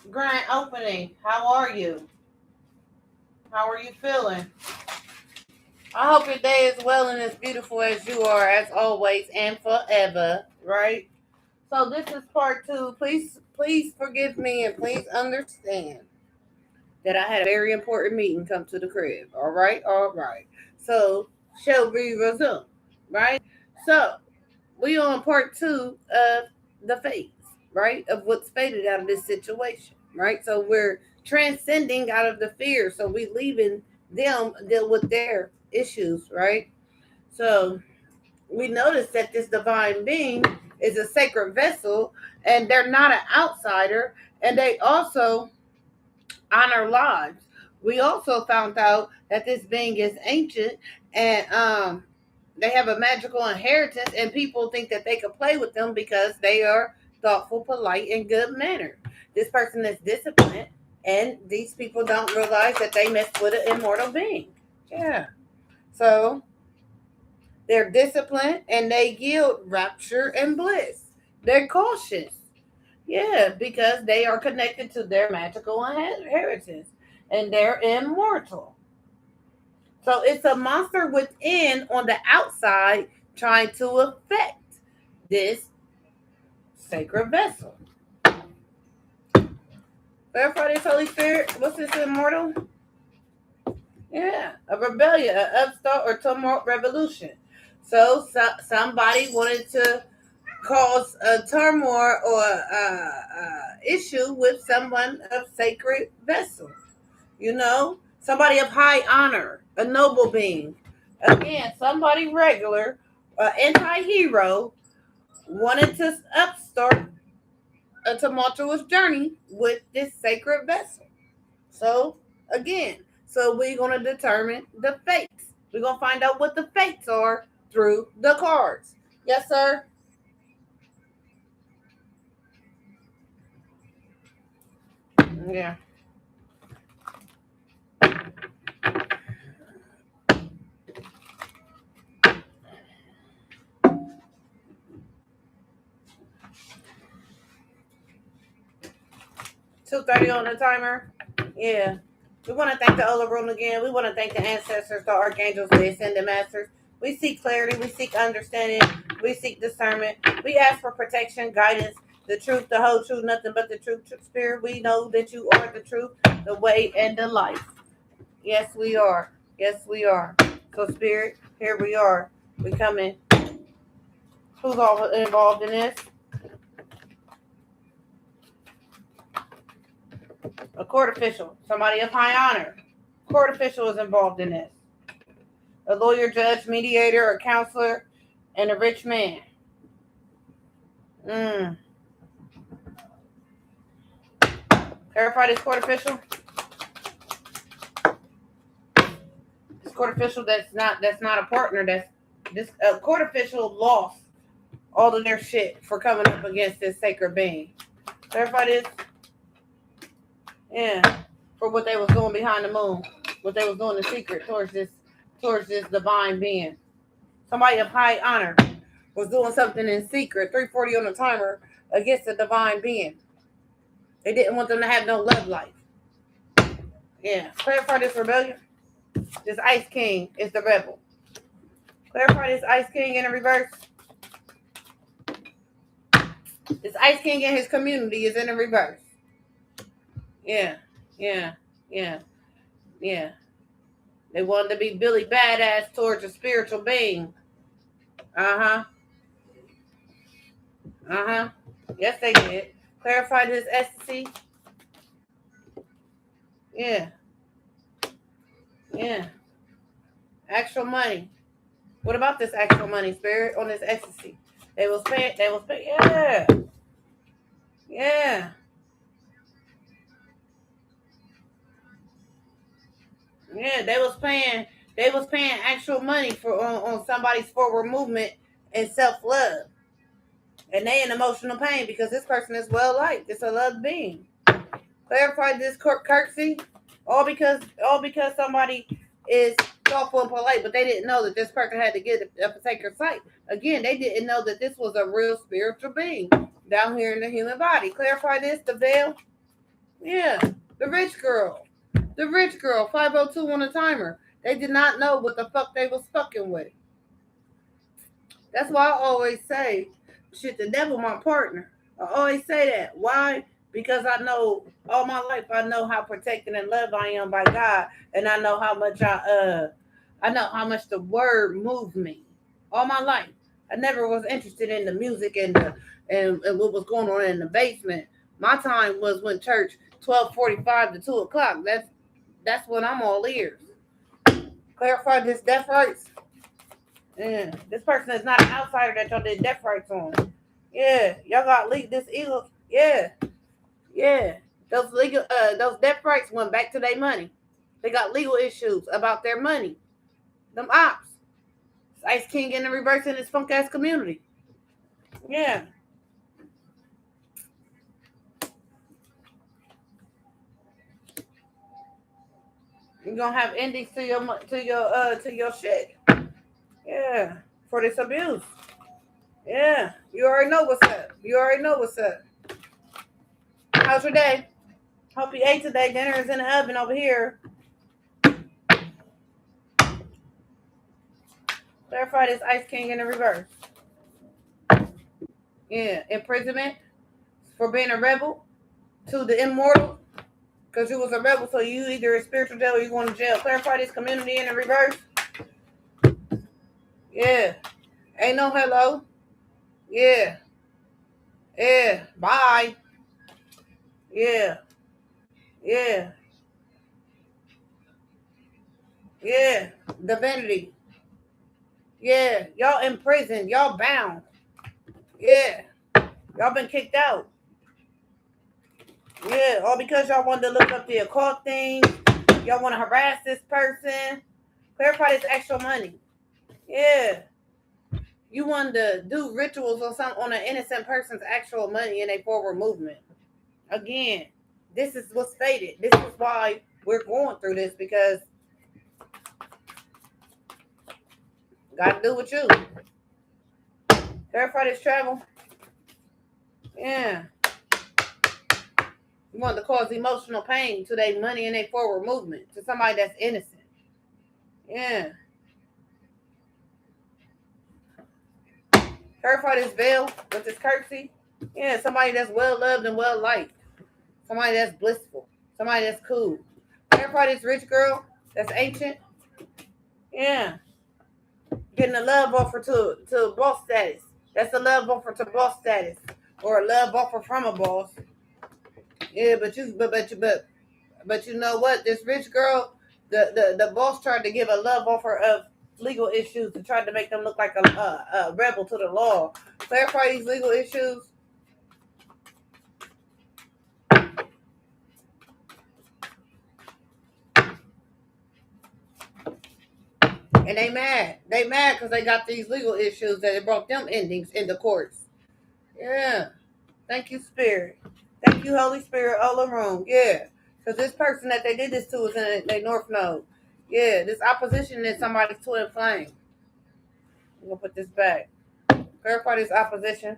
Grand opening. How are you? How are you feeling? I hope your day is well and as beautiful as you are, as always and forever, right? So this is part two. Please forgive me and please understand that I had a very important meeting come to the crib. All right, all right. So shall we resume? Right. So we on part two of the phase, right? Of what's faded out of this situation, right? So we're transcending out of the fear. So we leaving them deal with their issues, right? So we notice that this divine being is a sacred vessel and they're not an outsider and they also honor lives. We also found out that this being is ancient and they have a magical inheritance, and people think that they can play with them because they are thoughtful, polite, and good mannered. This person is disciplined, and these people don't realize that they messed with an immortal being. Yeah. So they're disciplined and they yield rapture and bliss. They're cautious. Yeah, because they are connected to their magical inheritance and they're immortal. So it's a monster within on the outside trying to affect this sacred vessel. Clarify this, Holy Spirit. What's this immortal? Yeah, a rebellion, an upstart or tumult revolution. So somebody wanted to cause a turmoil or issue with someone of sacred vessel. You know, somebody of high honor, a noble being. Again, somebody regular, an anti-hero, wanted to upstart a tumultuous journey with this sacred vessel. So, again, so we're going to determine the fates. We're going to find out what the fates are through the cards. Yes, sir? Yeah. 2:30 on the timer. Yeah. We want to thank the Ola Room again. We want to thank the ancestors, the archangels, the ascended masters. We seek clarity. We seek understanding. We seek discernment. We ask for protection, guidance, the truth, the whole truth, nothing but the truth. Spirit, we know that you are the truth, the way, and the life. Yes, we are. Yes, we are. So, Spirit, here we are. We come in. Who's all involved in this? A court official, somebody of high honor. Court official is involved in this. A lawyer, judge, mediator, a counselor, and a rich man. Clarify this court official. This court official that's not a partner. That's this court official lost all of their shit for coming up against this sacred being. Clarify this. Yeah, for what they was doing behind the moon, what they was doing in secret towards this divine being. Somebody of high honor was doing something in secret, 3:40 on the timer, against the divine being. They didn't want them to have no love life. Yeah. Clarify this rebellion. This Ice King is the rebel. Clarify this Ice King in the reverse. This Ice King and his community is in the reverse. Yeah. Yeah. Yeah. Yeah. They wanted to be Billy Badass towards a spiritual being. Uh-huh. Uh-huh. Yes, they did. Clarified his ecstasy. Yeah. Yeah. Actual money. What about this actual money, Spirit, on this ecstasy? They was paying. Yeah. Yeah. Yeah. They was paying actual money for on somebody's forward movement and self-love. And they in emotional pain because this person is well liked. It's a loved being. Clarified this courtesy, all because somebody is thoughtful and polite, but they didn't know that this person had to get a sacred sight. Again, they didn't know that this was a real spiritual being down here in the human body. Clarify this, the veil. Yeah, the rich girl. The rich girl, 502 on the timer. They did not know what the fuck they was fucking with. That's why I always say, shit, the devil my partner. I always say that. Why? Because I know all my life I know how protected and loved I am by God, and I know how much I know how much the word moved me. All my life. I never was interested in the music and what was going on in the basement. My time was when church 12:45 to 2 o'clock. That's when I'm all ears. Clarify this death rights. Yeah, this person is not an outsider that y'all did death rights on. Yeah, y'all got this eagle. Yeah, yeah. Those death rights went back to their money. They got legal issues about their money. Them ops. Ice King in the reverse in this funk ass community. Yeah, you're gonna have endings to your shit. Yeah, for this abuse. Yeah, you already know what's up. You already know what's up. How's your day? Hope you ate today. Dinner is in the oven over here. Clarify this Ice King in the reverse. Yeah, imprisonment for being a rebel to the immortal because you was a rebel. So you either a spiritual jail or you going to jail. Clarify this community in the reverse. Yeah, ain't no hello. Yeah, yeah, bye. Yeah, yeah, yeah. Divinity. Yeah, y'all in prison. Y'all bound. Yeah, y'all been kicked out. Yeah, all because y'all wanted to look up the occult thing. Y'all want to harass this person. Clarify this extra money. Yeah. You wanted to do rituals or something on an innocent person's actual money in a forward movement. Again, this is what's fated. This is why we're going through this because gotta do with you. Clarify this travel. Yeah. You want to cause emotional pain to their money in a forward movement to somebody that's innocent. Yeah. Clarify this veil with this curtsy. Yeah, somebody that's well loved and well liked. Somebody that's blissful. Somebody that's cool. Clarify this rich girl that's ancient. Yeah. Getting a love offer to boss status. That's a love offer to boss status. Or a love offer from a boss. Yeah, but you know what? This rich girl, the boss tried to give a love offer of legal issues and tried to make them look like a rebel to the law. Clarify these legal issues. And they mad. They mad because they got these legal issues that it brought them endings in the courts. Yeah. Thank you, Spirit. Thank you, Holy Spirit, all around. Yeah. Because this person that they did this to is in their North Node. Yeah. This opposition is somebody's twin flame. I'm going to put this back. Clarify this opposition.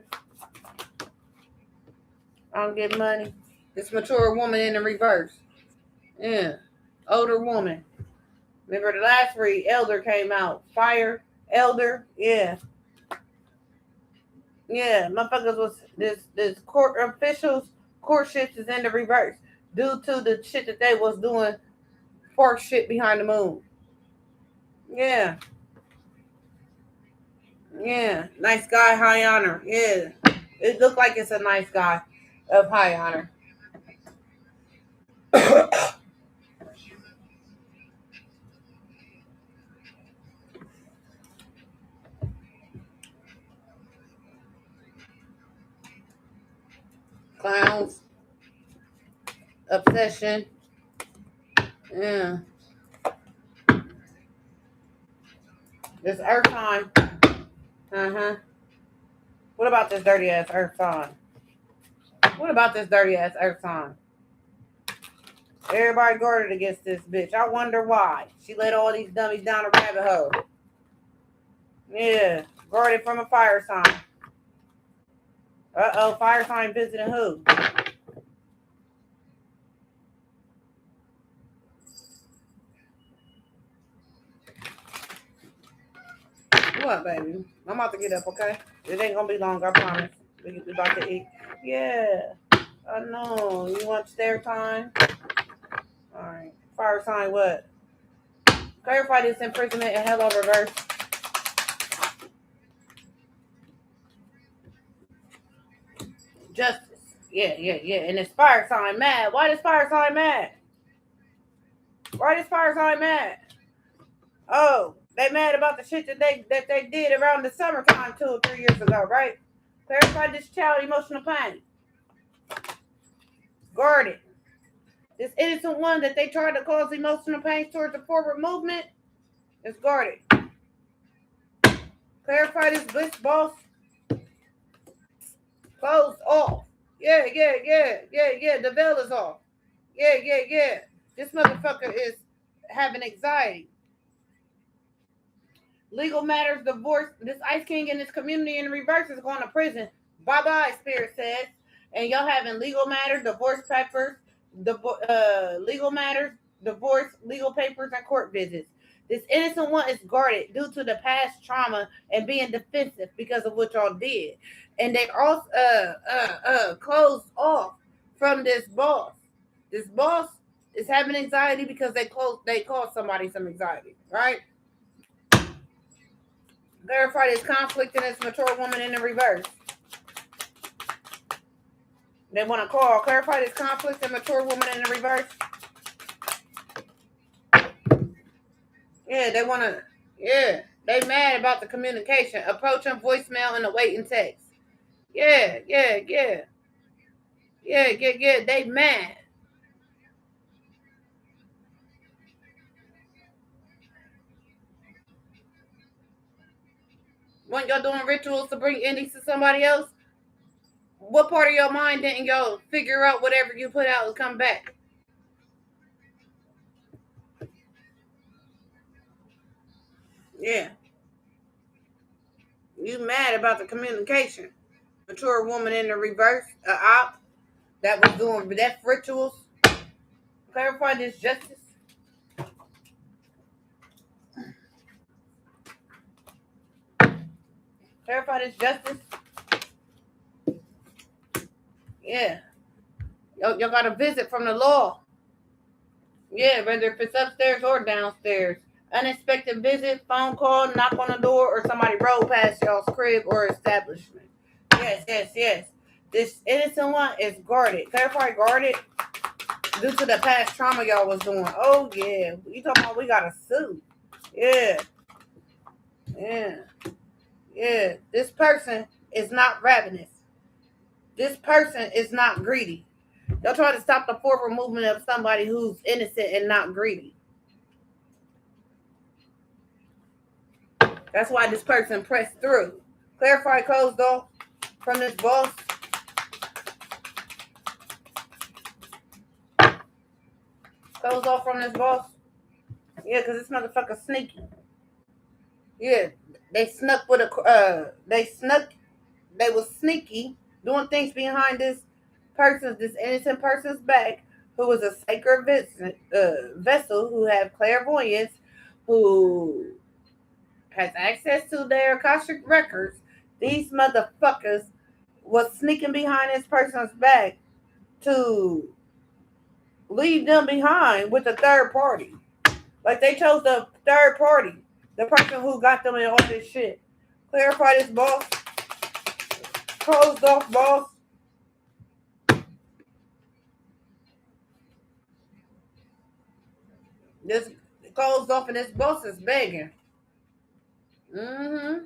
I don't get money. This mature woman in the reverse. Yeah. Older woman. Remember the last read, Elder came out. Fire, Elder. Yeah. Yeah. Motherfuckers was this court officials, court shit is in the reverse. Due to the shit that they was doing for shit behind the moon. Yeah. Yeah. Nice guy, high honor. Yeah. It looked like it's a nice guy of high honor. Clowns. Obsession. Yeah. This earth time. Uh-huh. What about this dirty ass earth sign? What about this dirty ass earth sign? Everybody guarded against this bitch. I wonder why. She let all these dummies down a rabbit hole. Yeah. Guarded from a fire sign. Uh-oh, fire sign visiting who? what, baby? I'm about to get up, okay? It ain't gonna be long, I promise. We about to eat. Yeah, I know. You want stair time? All right. Fire sign what? Clarify this imprisonment and hello reverse. Justice. Yeah. And this fire sign mad. Why this fire sign mad? Why this fire sign mad? Oh, they mad about the shit that they did around the summertime 2 or 3 years ago, right? Clarify this child emotional pain. Guarded. This innocent one that they tried to cause emotional pain towards the forward movement is guarded. Clarify this bliss boss. Closed off. Yeah. The veil is off. Yeah. This motherfucker is having anxiety. Legal matters, divorce. This Ice King in this community in reverse is going to prison. Bye-bye, Spirit says. And y'all having legal matters, divorce papers, legal matters, divorce, legal papers, and court visits. This innocent one is guarded due to the past trauma and being defensive because of what y'all did. And they also closed off from this boss. This boss is having anxiety because they caused somebody some anxiety, right? Clarify this conflict in this mature woman in the reverse. They want to call. Clarify this conflict in mature woman in the reverse. Yeah, they want to. Yeah, they mad about the communication. Approaching voicemail and awaiting text. Yeah. They mad. When y'all doing rituals to bring endings to somebody else, what part of your mind didn't y'all figure out whatever you put out will come back? Yeah. You mad about the communication. Mature woman in the reverse, op that was doing death rituals. Clarify this justice. Clarify this justice. Yeah. Y'all got a visit from the law. Yeah, whether if it's upstairs or downstairs. Unexpected visit, phone call, knock on the door, or somebody rolled past y'all's crib or establishment. Yes. This innocent one is guarded. Clarify guarded due to the past trauma y'all was doing. Oh, yeah. You talking about we got a suit. Yeah. This person is not ravenous. This person is not greedy. Y'all try to stop the forward movement of somebody who's innocent and not greedy. That's why this person pressed through. Clarify closed off from this boss. Closed off from this boss. Yeah, because this motherfucker sneaky. Yeah, they snuck with a. They was sneaky, doing things behind this innocent person's back, who was a sacred vessel, who have clairvoyance, who has access to their Akashic records. These motherfuckers was sneaking behind this person's back to leave them behind with a third party. Like they chose the third party, the person who got them in all this shit. Clarify this boss. Closed off boss. This closed off and this boss is begging. Mm-hmm.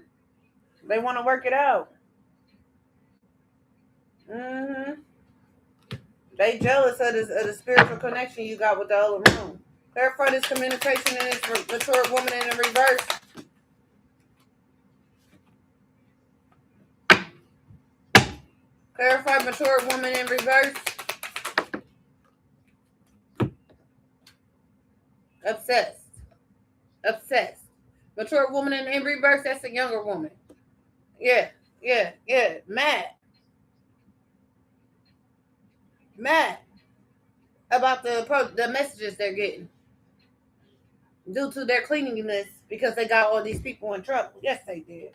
They want to work it out. Mm-hmm. They jealous of the spiritual connection you got with the other room. Clarify this communication in this mature woman in the reverse. Clarify mature woman in reverse. Obsessed. Mature woman in reverse, that's a younger woman. Yeah. Mad about the messages they're getting due to their cleanliness because they got all these people in trouble. Yes, they did.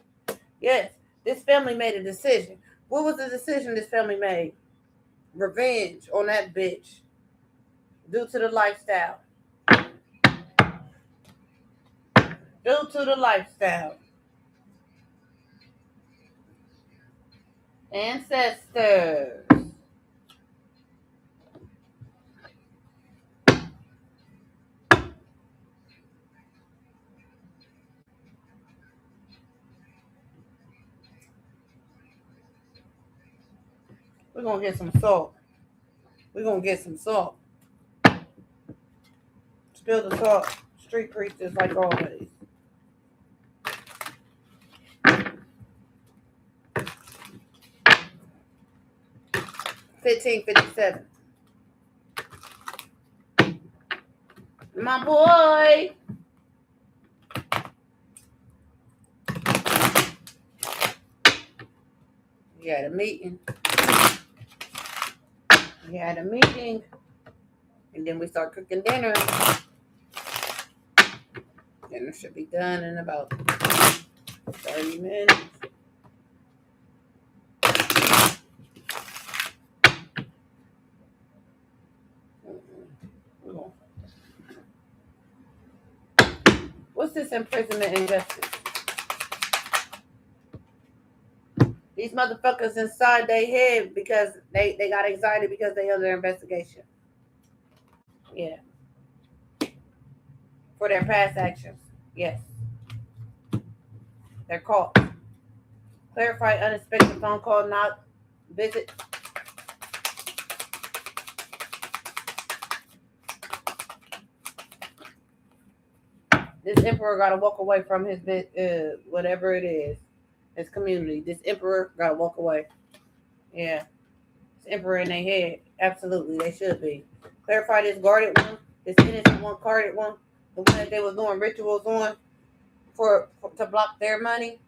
Yes, this family made a decision. What was the decision this family made? Revenge on that bitch due to the lifestyle. Due to the lifestyle. Ancestors. We're going to get some salt. We're going to get some salt. Spill the salt. Street preachers like always. $15.57. My boy. We had a meeting. And then we start cooking dinner. Dinner should be done in about 30 minutes. What's this imprisonment and justice? These motherfuckers inside their head because they got anxiety because they under investigation. Yeah. For their past actions. Yes. They're caught. Clarify unexpected phone call, not visit. This emperor got to walk away from his whatever it is, his community. This emperor got to walk away. Yeah. This emperor in their head. Absolutely, they should be. Clarify this guarded one, this innocent one, carded one, the one that they was doing rituals on to block their money.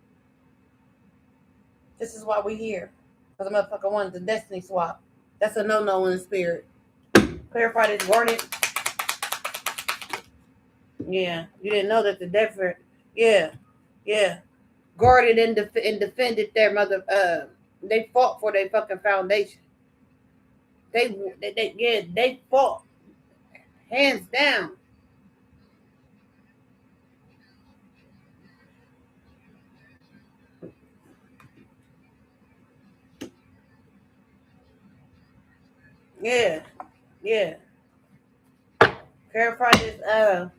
This is why we here. Because the motherfucker wanted the destiny swap. That's a no-no in the spirit. Clarify this guarded. Yeah, you didn't know that the different. Yeah, guarded and defended their mother. They fought for their fucking foundation. They fought hands down. Yeah. Clarify this.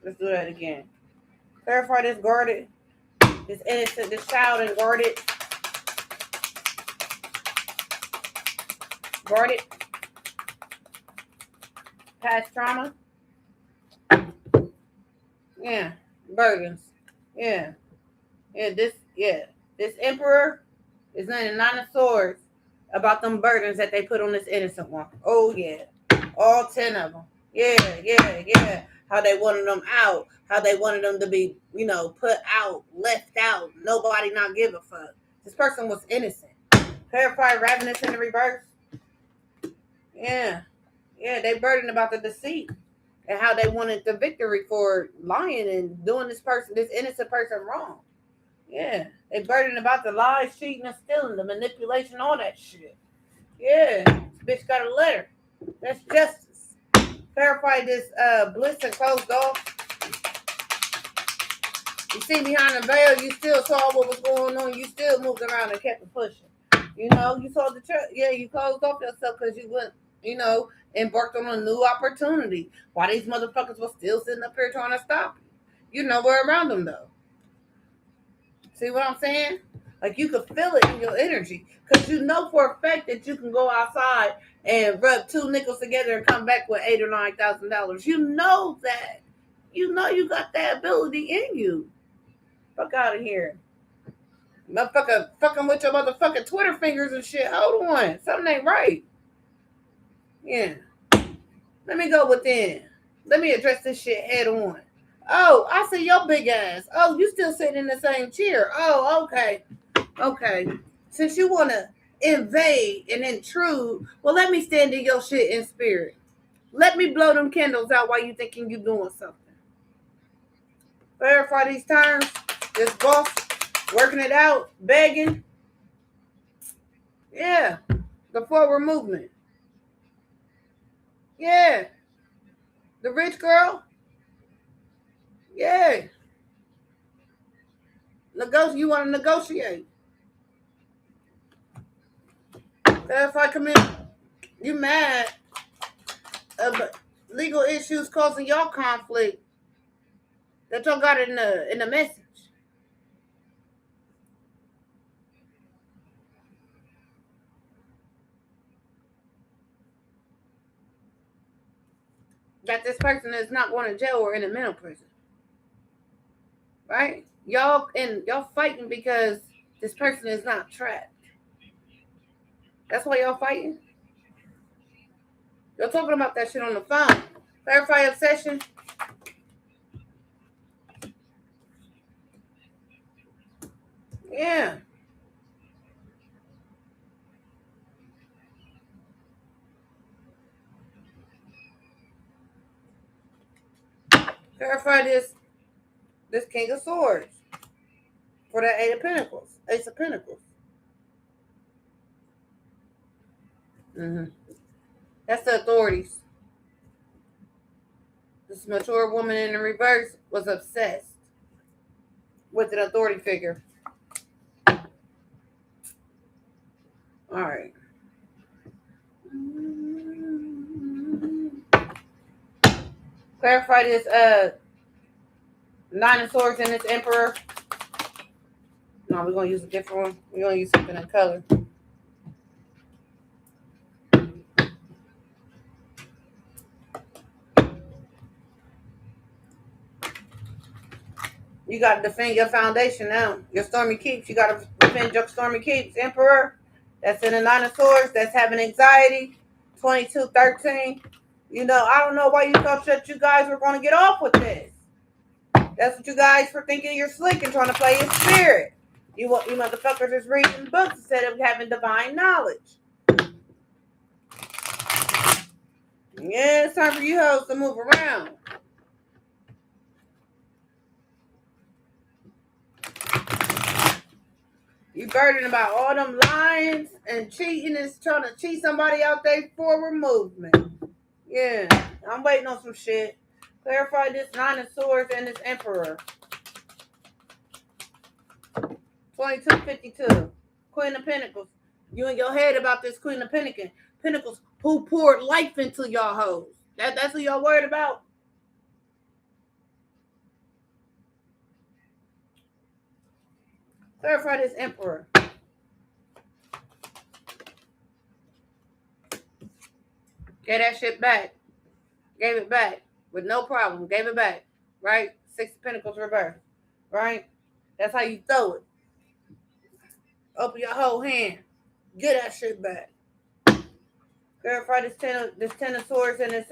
Let's do that again. Clarify this guarded. This innocent, this child and guarded. Guarded. Past trauma. Yeah. Burdens. Yeah. This emperor is none of swords about them burdens that they put on this innocent one. Oh yeah. All 10 of them. Yeah. How they wanted them out. How they wanted them to be, put out, left out. Nobody not give a fuck. This person was innocent. Clarify ravenous in the reverse. Yeah, they burdened about the deceit and how they wanted the victory for lying and doing this innocent person wrong. Yeah, they burdened about the lies, cheating, and stealing, the manipulation, all that shit. Yeah, this bitch got a letter. That's justice. Clarify this bliss and closed off. You see behind the veil, you still saw what was going on. You still moved around and kept it pushing. You saw the church. Yeah, you closed off yourself because you went, embarked on a new opportunity. Why these motherfuckers were still sitting up here trying to stop you? We're around them though. See what I'm saying? Like you could feel it in your energy because you know for a fact that you can go outside and rub 2 nickels together and come back with $8,000 or $9,000. You know that. You know you got that ability in you. Fuck out of here. Motherfucker fucking with your motherfucking Twitter fingers and shit. Hold on. Something ain't right. Yeah. Let me go within. Let me address this shit head on. Oh, I see your big ass. Oh, you still sitting in the same chair. Oh, okay. Since you want to invade and intrude, well, let me stand in your shit in spirit. Let me blow them candles out while you thinking you doing something. Clarify these terms. This boss working it out, begging. Yeah. The forward movement. Yeah. The rich girl. Yeah. You want to negotiate. Clarify come in. You mad about legal issues causing y'all conflict that y'all got in the message. That this person is not going to jail or in a mental prison. Right? Y'all fighting because this person is not trapped. That's why y'all fighting. Y'all talking about that shit on the phone. Clarify obsession. Yeah. Clarify this King of Swords for that Eight of Pentacles. Ace of Pentacles. Mm-hmm. That's the authorities. This mature woman in the reverse was obsessed with an authority figure. All right. Clarify this Nine of Swords and this Emperor. No, we're going to use a different one. We're going to use something in color. You got to defend your foundation now. Your stormy keeps. You got to defend your stormy keeps. Emperor. That's in the Nine of Swords. That's having anxiety. 2213. You know, I don't know why you thought that you guys were going to get off with this. That's what you guys for thinking you're slick and trying to play in spirit. You motherfuckers is reading books instead of having divine knowledge. Yeah, it's time for you hoes to move around. You burdened about all them lines and cheating and trying to cheat somebody out there forward movement. Yeah, I'm waiting on some shit. Clarify this Nine of Swords and this Emperor. 2252. Queen of Pentacles. You in your head about this Queen of Pentacles who poured life into y'all hoes. That's who y'all worried about. Clarify this Emperor. Get that shit back. Gave it back with no problem. Gave it back. Right? Six of Pentacles reverse. Right? That's how you throw it. Open your whole hand. Get that shit back. Clarify this ten of swords and this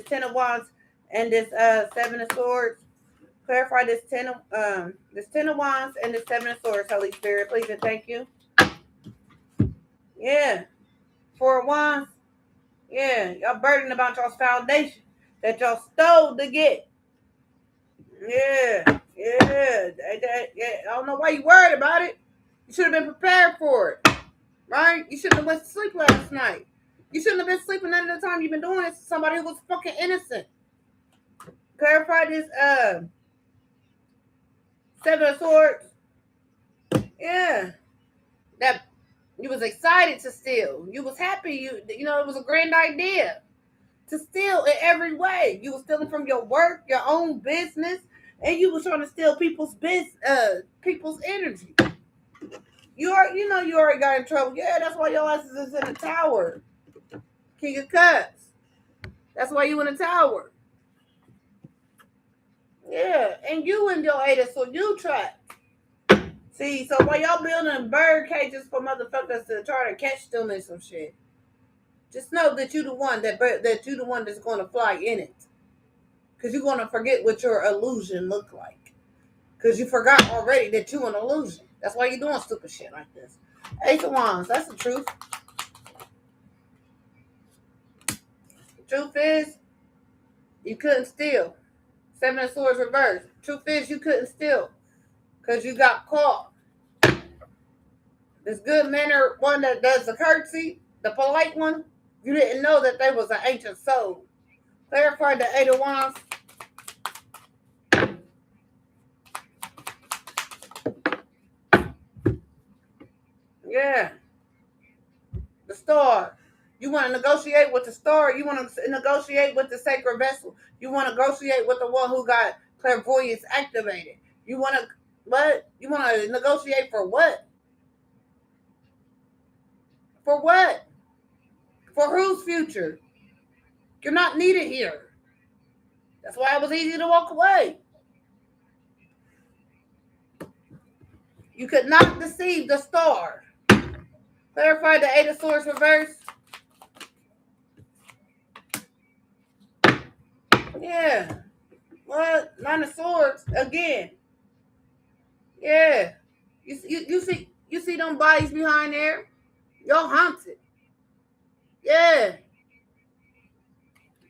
10 of wands and this 7 of swords. Clarify this 10 of wands and this 7 of swords, Holy Spirit, please and thank you. Yeah. 4 of wands. Yeah. Y'all burdened about y'all's foundation that y'all stole to get. Yeah. Yeah. I don't know why you worried about it. You should have been prepared for it. Right? You shouldn't have went to sleep last night. You shouldn't have been sleeping none of the time you've been doing this to somebody who was fucking innocent. Clarify this 7 of swords. Yeah. That you was excited to steal. You was happy. You know, it was a grand idea to steal in every way. You was stealing from your work, your own business, and you was trying to steal people's energy. You already got in trouble. Yeah, that's why your ass is in the tower. King of Cups. That's why you in the tower. Yeah, and you in your 8, so you trapped. See, so while y'all building bird cages for motherfuckers to try to catch them and some shit, just know that you the one that you the one that's gonna fly in it, cause you're gonna forget what your illusion looked like, cause you forgot already that you an illusion. That's why you doing stupid shit like this. Ace of Wands, that's the truth. The truth is, you couldn't steal. Seven of Swords reversed. Truth is, you couldn't steal because you got caught. This good manner one that does the curtsy, the polite one, you didn't know that they was an ancient soul. Clarify the Eight of Wands. Yeah. The Star. You want to negotiate with the Star. You want to negotiate with the Sacred Vessel. You want to negotiate with the one who got clairvoyance activated. You want to, what? You want to negotiate for what? For what? For whose future? You're not needed here. That's why it was easy to walk away. You could not deceive the Star. Clarify the Eight of Swords reverse. Yeah. What? Nine of Swords again. Yeah. You see them bodies behind there? Y'all haunted. Yeah.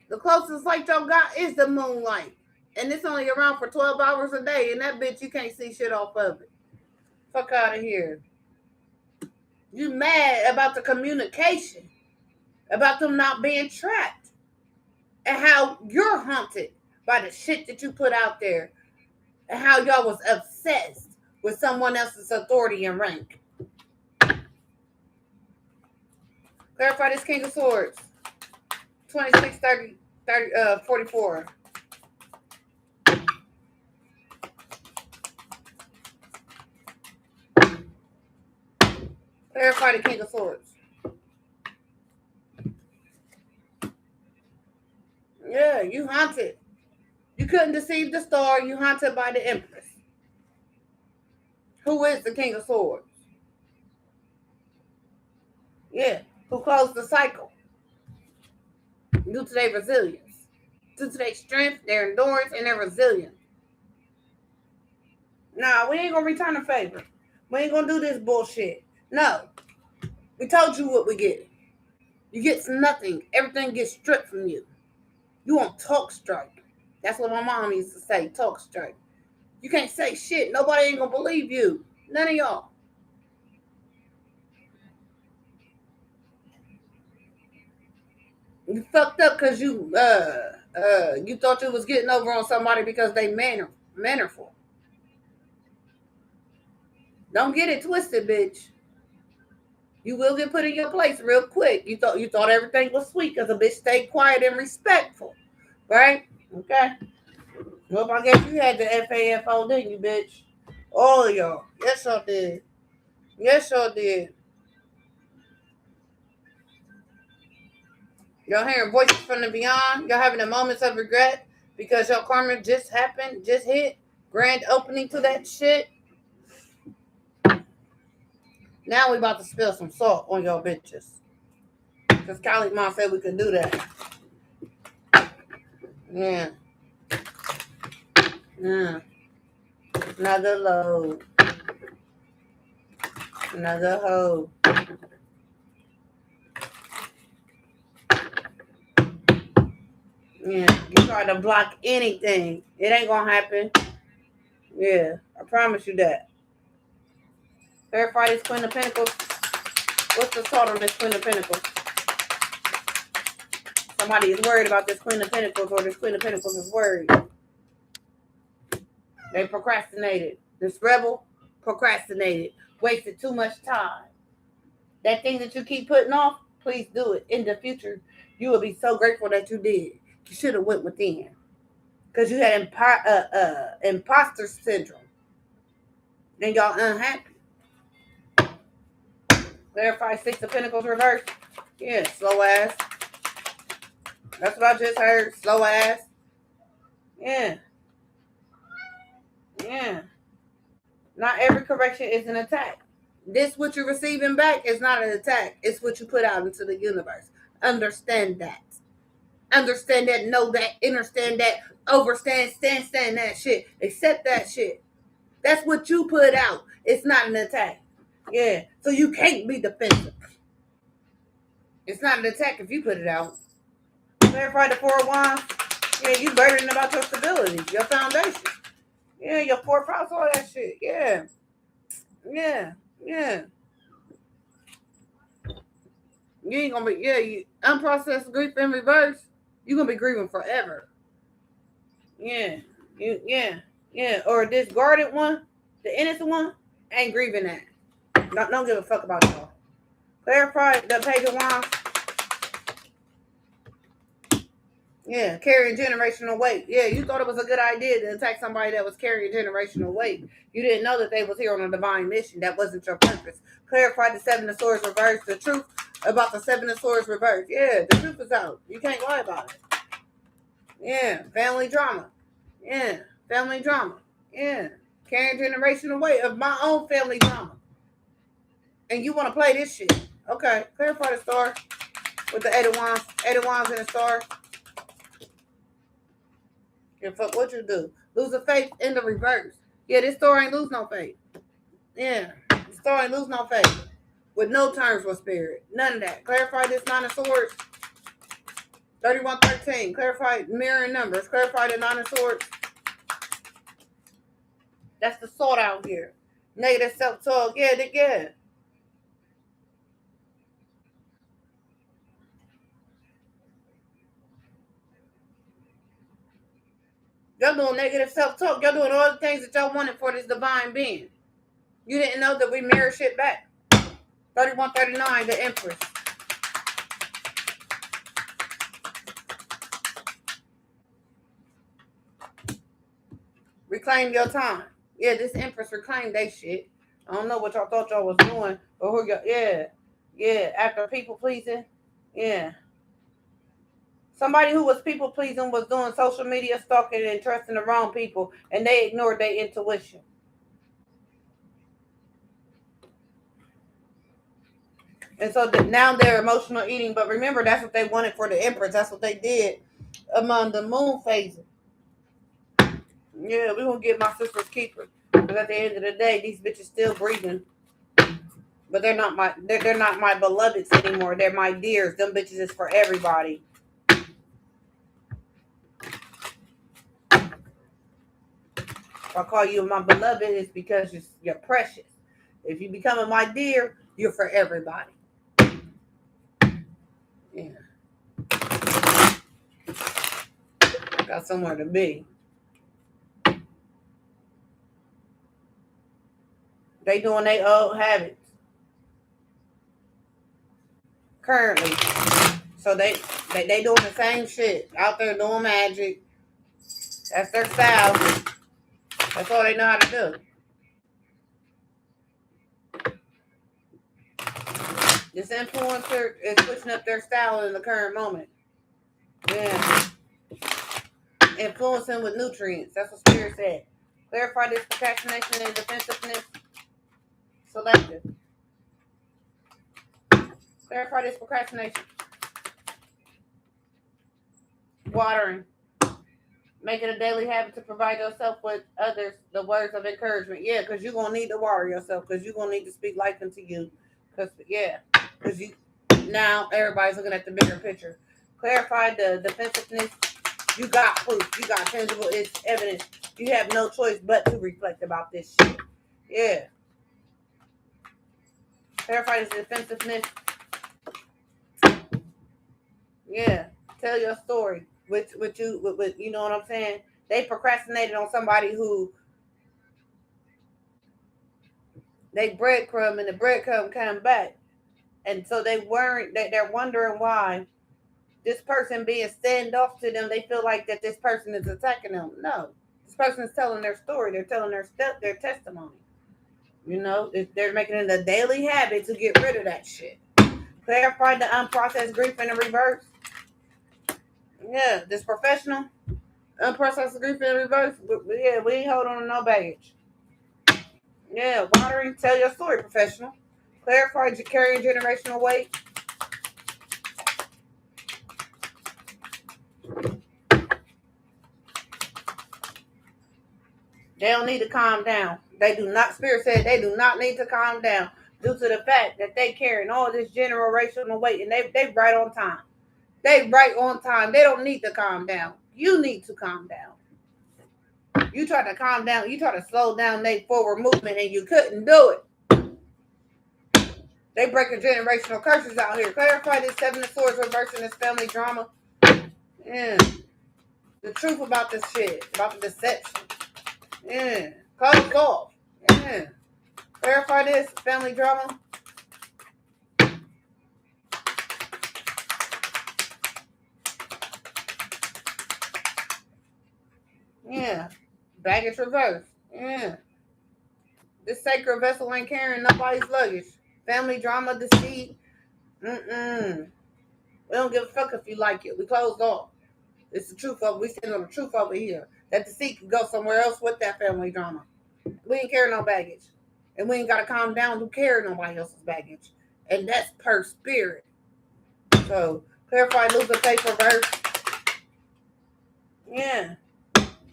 The closest light y'all got is the moonlight. And it's only around for 12 hours a day. And that bitch, you can't see shit off of it. Fuck out of here. You mad about the communication. About them not being trapped. And how you're haunted by the shit that you put out there. And how y'all was obsessed with someone else's authority and rank. Clarify this King of Swords. 26, 30, 44. Clarify the King of Swords. Yeah, you haunted. You couldn't deceive the Star. You haunted by the Empress. Who is the King of Swords? Yeah, who closed the cycle. Due to their resilience. Due to their strength, their endurance, and their resilience. Nah, we ain't going to return a favor. We ain't going to do this bullshit. No. We told you what we get. You get nothing. Everything gets stripped from you. You on talk strike. That's what my mom used to say, talk strike. You can't say shit. Nobody ain't going to believe you. None of y'all. You fucked up because you thought you was getting over on somebody because they mannerful. Don't get it twisted, bitch. You will get put in your place real quick. You thought everything was sweet because a bitch stayed quiet and respectful. Right? Okay. Well, I guess you had the FAFO, didn't you, bitch? All of y'all. Yes, y'all did. Yes, y'all did. Y'all hearing voices from the beyond. Y'all having the moments of regret because your karma just happened, just hit. Grand opening to that shit. Now we about to spill some salt on y'all bitches. Because Kylie's mom said we could do that. Yeah. Yeah. Another load. Another hoe. Yeah. You try to block anything. It ain't gonna happen. Yeah. I promise you that. Verify this Queen of Pentacles. What's the salt on this Queen of Pentacles? Somebody is worried about this Queen of Pentacles, or this Queen of Pentacles is worried. They procrastinated. This rebel procrastinated. Wasted too much time. That thing that you keep putting off, please do it. In the future, you will be so grateful that you did. You should have went within. Because you had imposter syndrome. Then y'all unhappy. Verify Six of Pentacles reverse. Yeah, slow ass. That's what I just heard. Slow ass. Yeah. Yeah. Not every correction is an attack. This, what you're receiving back, is not an attack. It's what you put out into the universe. Understand that. Understand that, know that, understand that, overstand, stand that shit. Accept that shit. That's what you put out. It's not an attack. Yeah. So you can't be defensive. It's not an attack if you put it out. Clarify the Four of Wands. Yeah, you burdened about your stability, your foundation. Yeah, your fourth house, all that shit. Yeah. Yeah. Yeah. You ain't gonna be, yeah, you unprocessed grief in reverse, you gonna be grieving forever. Yeah. Yeah. Yeah. Or this guarded one, the innocent one, ain't grieving that. Don't give a fuck about y'all. Clarify the page of wands. Yeah, carrying generational weight. Yeah, you thought it was a good idea to attack somebody that was carrying generational weight. You didn't know that they was here on a divine mission. That wasn't your purpose. Clarify the Seven of Swords reverse. The truth about the Seven of Swords reverse. Yeah, the truth is out. You can't lie about it. Yeah, family drama. Yeah, family drama. Yeah, carrying generational weight of my own family drama. And you want to play this shit. Okay, clarify the star with the Eight of Wands. Eight of Wands and the star. And fuck what you do. Lose a faith in the reverse. Yeah, this story ain't lose no faith. Yeah. This story ain't lose no faith. With no terms with spirit. None of that. Clarify this Nine of Swords. 3113. Clarify mirroring numbers. Clarify the Nine of Swords. That's the sword out here. Negative self-talk. Yeah, yeah. Y'all doing negative self-talk. Y'all doing all the things that y'all wanted for this divine being. You didn't know that we mirror shit back. 3139, the Empress. Reclaim your time. Yeah, this Empress reclaimed they shit. I don't know what y'all thought y'all was doing, but who y'all, yeah. Yeah, after people pleasing. Yeah. Somebody who was people pleasing was doing social media stalking and trusting the wrong people, and they ignored their intuition. And so now they're emotional eating, but remember, that's what they wanted for the Empress. That's what they did among the moon phases. Yeah, we're going to get my sister's keeper. Because at the end of the day, these bitches still breathing. But they're not my beloveds anymore. They're my dears. Them bitches is for everybody. If I call you my beloved, it's because you're precious. If you become my dear, you're for everybody. Yeah. Got somewhere to be. They doing their old habits. Currently. So they doing the same shit. Out there doing magic. That's their style. That's all they know how to do. This influencer is switching up their style in the current moment. Yeah. Influencing with nutrients. That's what Spirit said. Clarify this procrastination and defensiveness. Selective. Clarify this procrastination. Watering. Make it a daily habit to provide yourself with others the words of encouragement. Yeah, because you're going to need to water yourself. Because you're going to need to speak life into you. Because, yeah. Because now everybody's looking at the bigger picture. Clarify the defensiveness. You got proof. You got tangible evidence. You have no choice but to reflect about this shit. Yeah. Clarify this defensiveness. Yeah. Tell your story. With you know what I'm saying? They procrastinated on somebody who they breadcrumb and the breadcrumb came back. And so they're wondering why this person being standoff to them, they feel like that this person is attacking them. No. This person is telling their story. They're telling their testimony. You know, they're making it a daily habit to get rid of that shit. Clarify the unprocessed grief in the reverse. Yeah, this professional. Unprocessed grief in the reverse. Yeah, we ain't holding on to no baggage. Yeah, watering. Tell your story, professional. Clarify carrying generational weight. They don't need to calm down. They do not, Spirit said they do not need to calm down due to the fact that they carrying all this generational weight and they right on time. They right on time. They don't need to calm down. You need to calm down. You try to calm down. You try to slow down their forward movement, and you couldn't do it. They breaking generational curses out here. Clarify this Seven of Swords reversing this family drama. Yeah. The truth about this shit. About the deception. Yeah. Close off. Yeah. Clarify this family drama. Yeah. Baggage reverse. Yeah. This sacred vessel ain't carrying nobody's luggage. Family drama, deceit. We don't give a fuck if you like it. We closed off. It's the truth of we stand on the truth over here. That deceit could go somewhere else with that family drama. We ain't carry no baggage. And we ain't gotta calm down to carry nobody else's baggage. And that's per spirit. So clarify, lose the faith reverse. Yeah.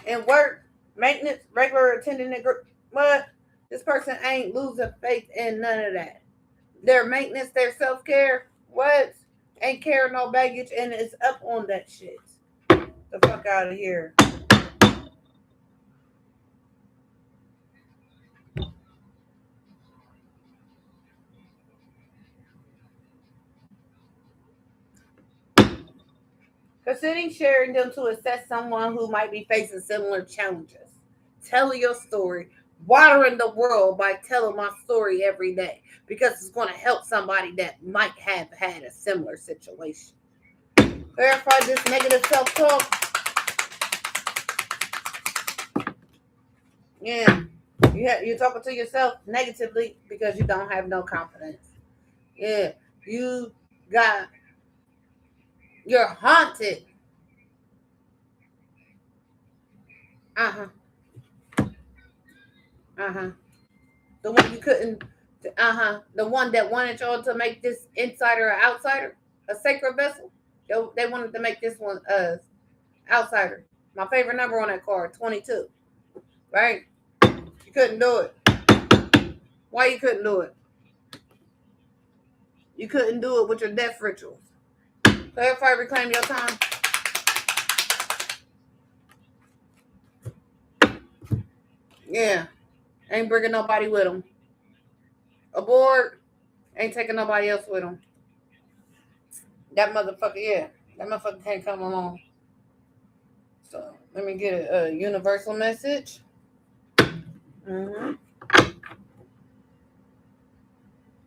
And work, maintenance, regular attending the group. What? This person ain't losing faith in none of that. Their maintenance, their self-care, what? Ain't carrying no baggage and is up on that shit. The fuck out of here. Considering sharing them to assess someone who might be facing similar challenges. Tell your story. Watering the world by telling my story every day because it's going to help somebody that might have had a similar situation. Verify this negative self-talk. Yeah. You're talking to yourself negatively because you don't have no confidence. Yeah. You're haunted. Uh-huh. Uh-huh. The one you couldn't, the one that wanted y'all to make this insider or outsider, a sacred vessel. They wanted to make this one outsider. My favorite number on that card, 22. Right? You couldn't do it. Why you couldn't do it? You couldn't do it with your death rituals. Clarify, reclaim your time. Yeah. Ain't bringing nobody with them. Aboard. Ain't taking nobody else with them. That motherfucker, yeah. That motherfucker can't come along. So let me get a universal message. Mm-hmm.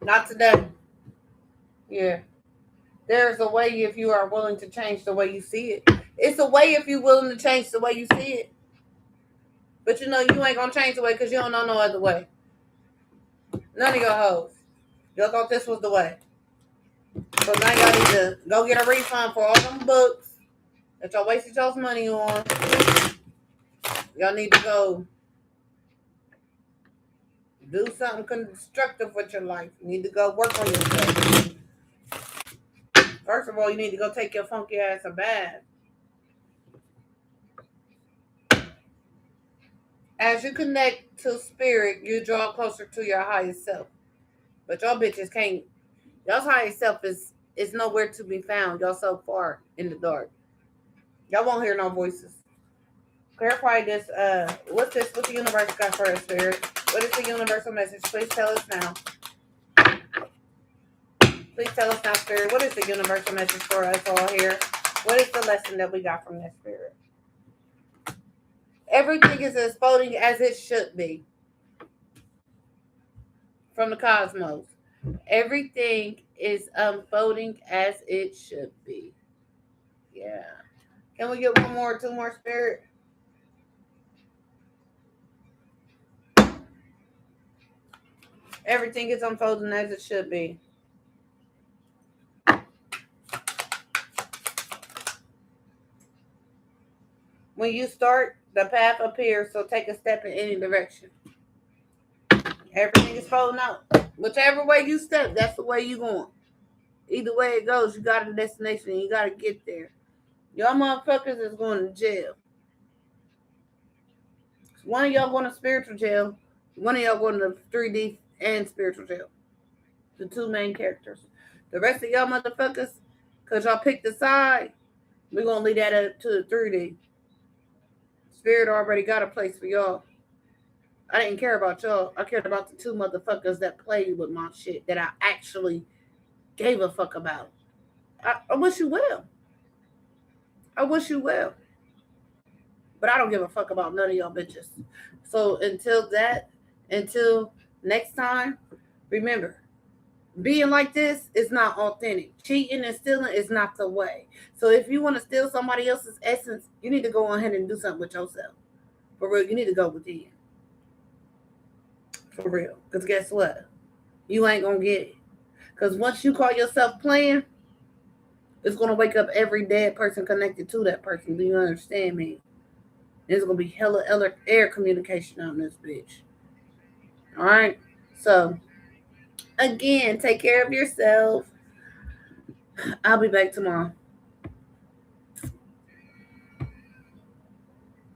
Not today. Yeah. There's a way if you are willing to change the way you see it. It's a way if you're willing to change the way you see it. But you know you ain't gonna change the way because you don't know no other way. None of your hoes. Y'all thought this was the way. So now y'all need to go get a refund for all them books that y'all wasted y'all's money on. Y'all need to go do something constructive with your life. You need to go work on yourself. First of all, you need to go take your funky ass a bath. As you connect to spirit, you draw closer to your highest self. But y'all bitches can't. Y'all's highest self is nowhere to be found. Y'all so far in the dark. Y'all won't hear no voices. Clarify this. What's this? What the universe got for us, spirit? What is the universal message? Please tell us now. Please tell us now, spirit. What is the universal message for us all here? What is the lesson that we got from this, spirit? Everything is unfolding as it should be from the cosmos. Everything is unfolding as it should be. Yeah. Can we get one more, two more, spirit? Everything is unfolding as it should be. When you start, the path appears, so take a step in any direction. Everything is folding out. Whichever way you step, that's the way you're going. Either way it goes, you got a destination and you got to get there. Y'all motherfuckers is going to jail. One of y'all going to spiritual jail. One of y'all going to 3D and spiritual jail. The two main characters. The rest of y'all motherfuckers, because y'all picked a side, We're going to leave that up to the 3D. Spirit already got a place for y'all. I didn't care about y'all. I cared about the 2 motherfuckers that played with my shit that I actually gave a fuck about. I wish you well. I wish you well. But I don't give a fuck about none of y'all bitches. So until next time, remember, being like this is not authentic. Cheating and stealing is not the way. So if you want to steal somebody else's essence, you need to go on ahead and do something with yourself. For real, you need to go within. For real. Because guess what? You ain't going to get it. Because once you call yourself playing, it's going to wake up every dead person connected to that person. Do you understand me? There's going to be hella air communication on this bitch. All right? So, again, take care of yourself. I'll be back tomorrow.